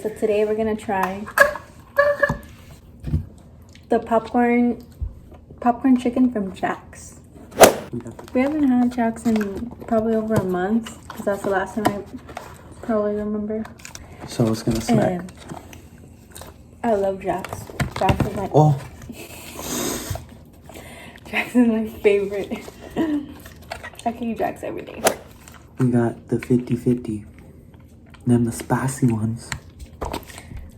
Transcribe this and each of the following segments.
So today we're gonna try the popcorn chicken from Jack's. We haven't had Jack's in probably over a month because that's the last time I probably remember. So it's gonna smack. And I love Jack's. Jack's is my Jack's is my favorite. I can eat Jack's every day. We got the 50-50. Then the spicy ones.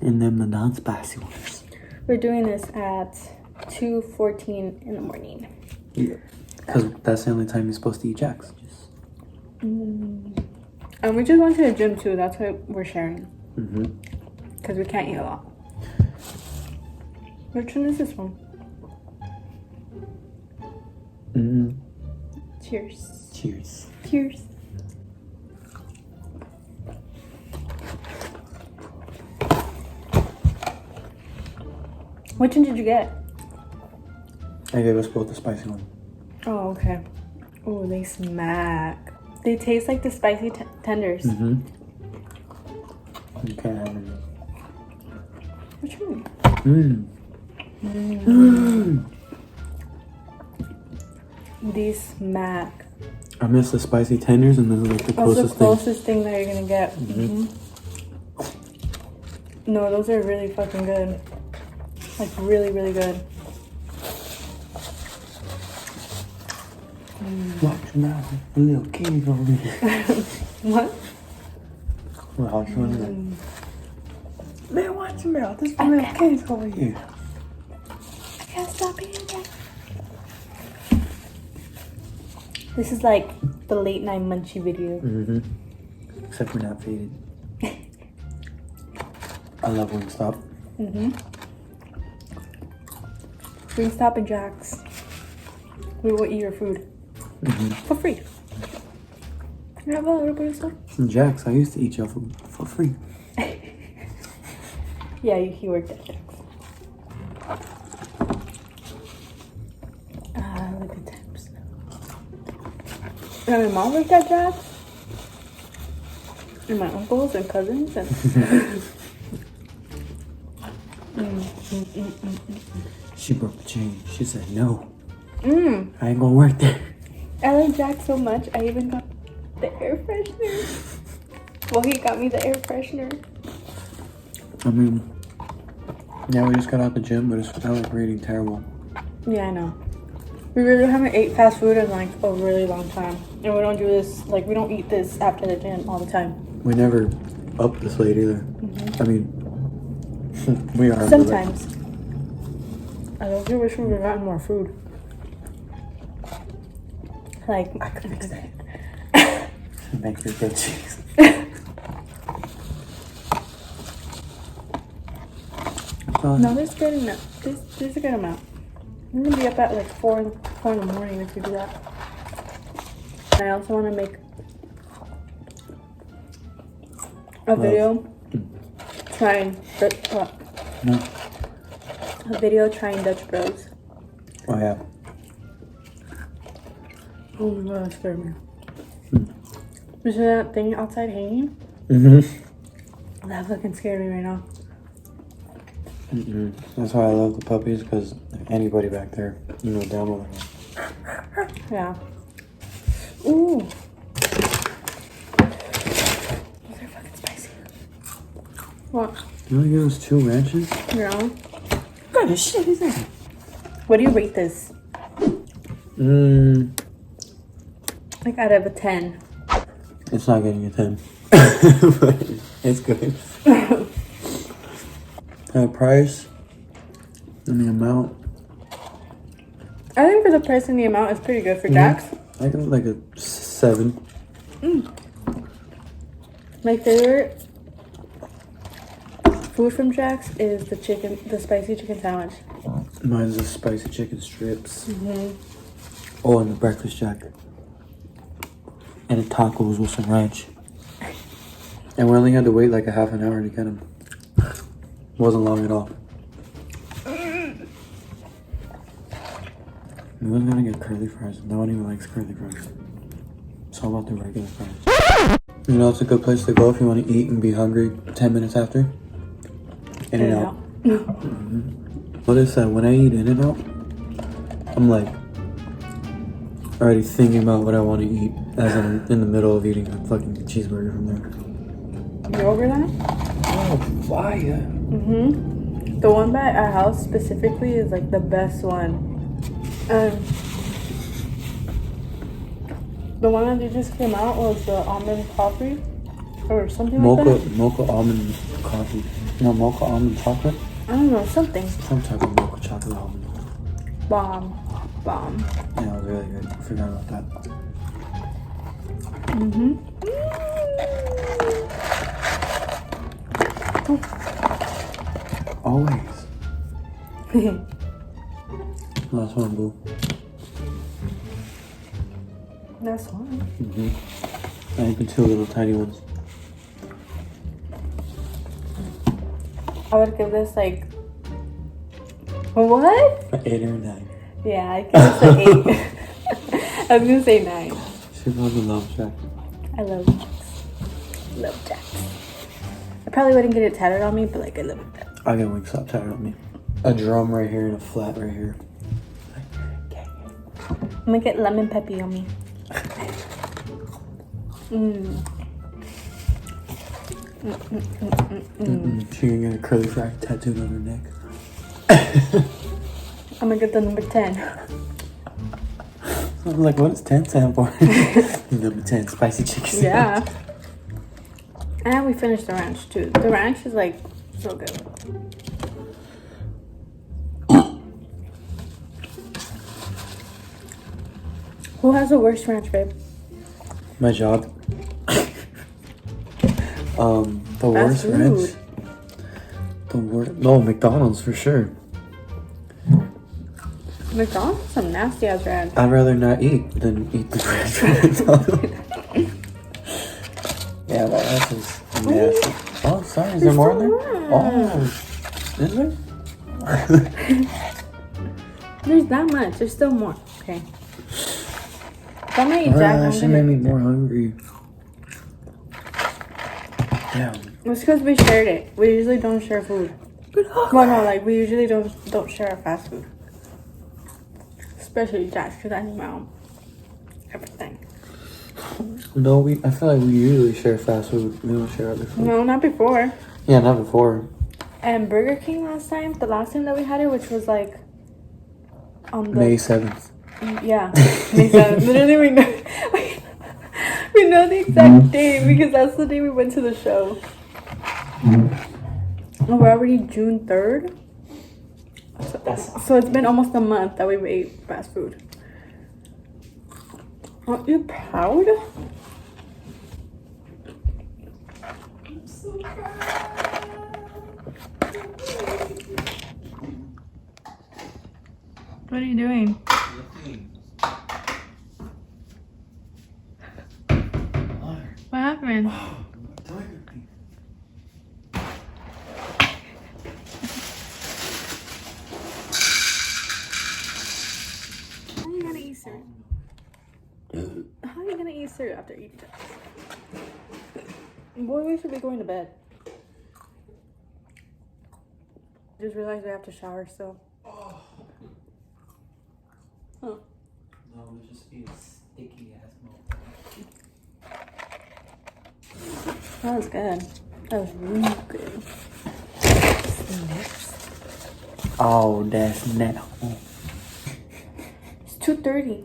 And then the non-spicy ones. We're doing this at 2:14 in the morning. Yeah. Because that's the only time you're supposed to eat Jack's. And we just went to the gym too. That's why we're sharing. Because we can't eat a lot. Which one is this one? Cheers. Cheers. Cheers. Which one did you get? I gave us both the spicy one. Oh, okay. Oh, they smack. They taste like the spicy tenders. You can't have them. Which one? These smack. I miss the spicy tenders, and this is like the That's closest thing that you're gonna get. No, those are really fucking good. Like really, really good. Watch your mouth, a little kid over here. What? Watch your mouth. Man, watch your mouth. There's a little kid over here. I can't stop eating that. This is like the late night munchie video. Except we're not faded. I love Wingstop. Wingstop and Jack's. We will eat your food. For free. You have a little bit of stuff? Jack's, I used to eat your food for free. Yeah, he worked at Jack's. Look at times. And my mom worked at Jack's. And my uncles and cousins and She broke the chain. She said, no. I ain't gonna work there. I like Jack so much, I even got the air freshener. Well, he got me the air freshener. I mean, yeah, we just got out the gym, but it's felt like we're eating terrible. Yeah, I know. We really haven't ate fast food in like a really long time. And we don't do this, like we don't eat this after the gym all the time. We never up this late either. I mean, we are. Sometimes. I don't wish we would have gotten more food. Like, I could fix that. Make your good cheese. No, there's good enough. There's a good amount. I'm gonna be up at like 4 in the morning if we do that. And I also want to make a video trying Dutch Bros. Oh yeah. Oh my god, that scared me. You see that thing outside hanging? That fucking scared me right now. That's why I love the puppies, because anybody back there, you know, down with them. Yeah. Ooh. Those are fucking spicy. What? You only give us 2 ranches? Yeah. What kind of shit is that? What do you rate this? Like out of a 10. It's not getting a 10. But it's good. Price and the amount. I think for the price and the amount, it's pretty good for Jack's. I give it like a 7. My favorite food from Jack's is the spicy chicken sandwich. Mine's the spicy chicken strips. Oh, and the breakfast jack. And the tacos with some ranch. And we only had to wait like a half an hour to get them. Wasn't long at all. We was gonna get curly fries. No one even likes curly fries. It's all about the regular fries. You know, it's a good place to go if you want to eat and be hungry 10 minutes after. In-N-Out. Notice that when I eat In-N-Out, I'm like already thinking about what I want to eat as I'm in the middle of eating a fucking cheeseburger from there. You over that? Oh, why? The one by our house specifically is like the best one. The one that just came out was the almond coffee or something like that. Mocha almond coffee. No, mocha almond chocolate. I don't know, something. Some type of mocha chocolate almond. Bomb. Yeah, it was really good. I forgot about that. Always. Last one, boo. That's one. I even 2 little tiny ones. I would give this like what? An 8 or a 9. Yeah, I give this like 8. I was gonna say 9. She loves the love jack. I love Jacks. Love Jacks. I probably wouldn't get it tatted on me, but like I love it. I got Wingstop tatted on me. A drum right here and a flat right here. I'm gonna get lemon peppy on me. She gonna get a curly fry tattooed on her neck. I'm gonna get the number 10. I'm like, what does 10 stand for? Number 10, spicy chicken sandwich. Yeah. And we finished the ranch too. The ranch is like so good. Who has the worst ranch, babe? My job. The worst food. ranch. The worst. No, McDonald's for sure. McDonald's is some nasty ass ranch. I'd rather not eat than eat the ranch from McDonald's. Yeah, that ranch is nasty. Oh, sorry, is there more in there? Oh, is there? There's that much. There's still more. Okay. That made you Jack. That shit made me more hungry. Damn. It's because we shared it. We usually don't share food. Well, no, like we usually don't share our fast food. Especially Jack, because I need my own everything. No, I feel like we usually share fast food. We don't share other food. No, not before. Yeah, not before. And Burger King the last time that we had it, which was like on the May 7th. Yeah, May 7th. Literally, we know the exact date because that's the day we went to the show. And we're already June 3rd. So it's been almost a month that we've ate fast food. Aren't you proud? I'm so proud. What are you doing? What happened? How are you gonna eat cereal? How are you gonna eat cereal after eating that? Boy, we should be going to bed. Just realized we have to shower still. Huh. No, we just eat a sticky ass motherfucker. That was good. That was really good. Oh, that's now. It's 2:30.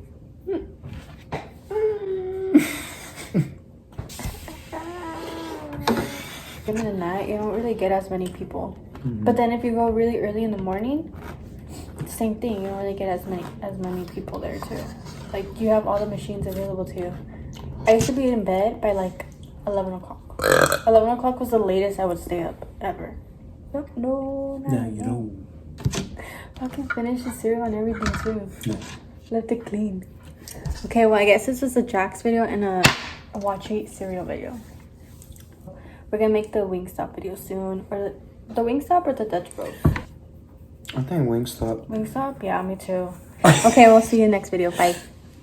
In the night, you don't really get as many people. But then if you go really early in the morning, same thing. You don't really get as many people there too. Like you have all the machines available to you. I used to be in bed by like 11 o'clock. 11 o'clock was the latest I would stay up ever. No. Yeah, you know. I can finish the cereal and everything too. No. Let it clean. Okay, well I guess this was a Jax video and a watch eat cereal video. We're gonna make the Wingstop video soon, or the Wingstop or the Dutch Bros. I think Wingstop. Wingstop? Yeah, me too. Okay, we'll see you next video. Bye.